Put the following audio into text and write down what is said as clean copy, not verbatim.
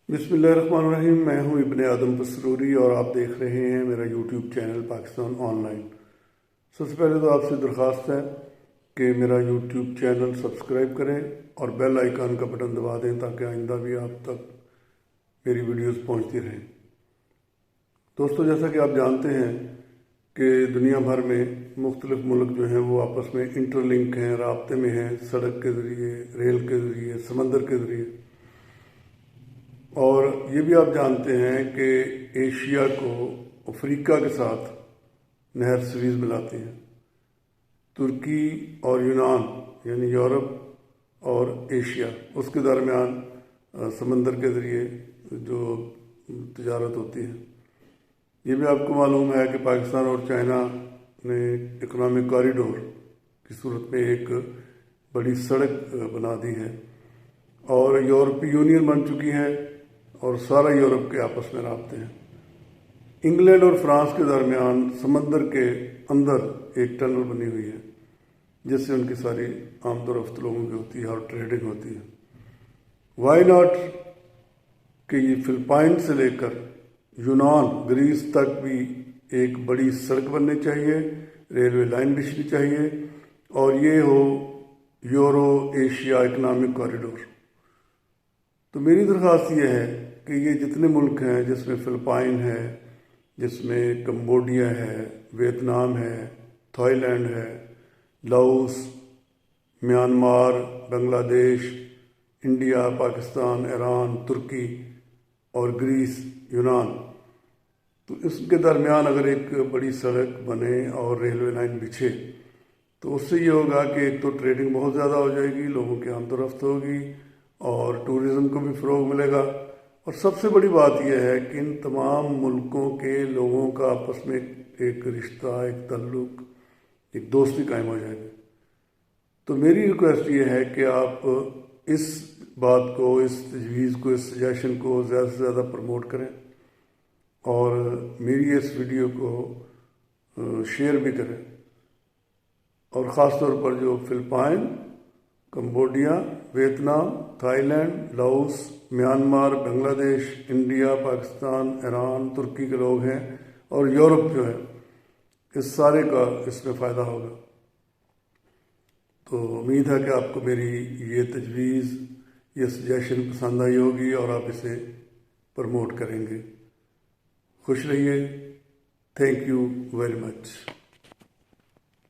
बिस्मिल्लाहिर्रहमानिर्रहीम। मैं हूं इब्न आदम पसरूरी और आप देख रहे हैं मेरा यूट्यूब चैनल पाकिस्तान ऑनलाइन। सबसे पहले तो आपसे दरख्वास्त है कि मेरा यूट्यूब चैनल सब्सक्राइब करें और बेल आइकन का बटन दबा दें ताकि आइंदा भी आप तक मेरी वीडियोस पहुंचती रहें। दोस्तों, जैसा कि आप जानते हैं कि दुनिया भर में मुख्तलिफ मुल्क जो हैं वो आपस में इंटरलिंक हैं, राब्ते में हैं, सड़क के ज़रिए, रेल के ज़रिए, समंदर के ज़रिए। और ये भी आप जानते हैं कि एशिया को अफ्रीका के साथ नहर स्वीज़ मिलाती है। तुर्की और यूनान यानी यूरोप और एशिया उसके दरमियान समंदर के ज़रिए जो तजारत होती है। ये भी आपको मालूम है कि पाकिस्तान और चाइना ने इकोनॉमिक कॉरिडोर की सूरत में एक बड़ी सड़क बना दी है और यूरोपीय यूनियन बन चुकी है और सारा यूरोप के आपस में राब्ते हैं। इंग्लैंड और फ्रांस के दरमियान समंदर के अंदर एक टनल बनी हुई है जिससे उनकी सारी आमदोरफ्त लोगों की होती है और ट्रेडिंग होती है। वाई नॉट कि ये फिलिपाइन से लेकर यूनान, ग्रीस तक भी एक बड़ी सड़क बननी चाहिए, रेलवे लाइन बिछनी चाहिए और ये हो यूरो एशिया इकोनॉमिक कॉरिडोर। तो मेरी दरख्वास्त ये है कि ये जितने मुल्क हैं, जिसमें फिलिपाइन है, जिसमें कंबोडिया है, वियतनाम है, थाईलैंड है, Laos, Myanmar, Bangladesh, India, Pakistan, Iran, तुर्की और ग्रीस, यूनान, तो इसके दरमियान अगर एक बड़ी सड़क बने और रेलवे लाइन बिछे तो उससे ये होगा कि एक तो ट्रेडिंग बहुत ज़्यादा हो जाएगी, लोगों की आमदोरफ्त होगी और टूरिज़म को भी फ़रोग मिलेगा। और सबसे बड़ी बात यह है कि इन तमाम मुल्कों के लोगों का आपस में एक रिश्ता, एक ताल्लुक, एक दोस्ती कायम हो जाएगी। तो मेरी रिक्वेस्ट ये है कि आप इस बात को, इस तजवीज़ को, इस सजेशन को ज़्यादा से ज़्यादा प्रमोट करें और मेरी इस वीडियो को शेयर भी करें। और ख़ास तौर पर जो Philippine, Cambodia, Vietnam, Thailand, Laos, Myanmar, Bangladesh, India, Pakistan, Iran, तुर्की के लोग हैं और यूरोप जो है, इस सारे का इसमें फ़ायदा होगा। तो उम्मीद है कि आपको मेरी ये तजवीज़, ये सजेशन पसंद आई होगी और आप इसे प्रमोट करेंगे। खुश रहिए। Thank you very much.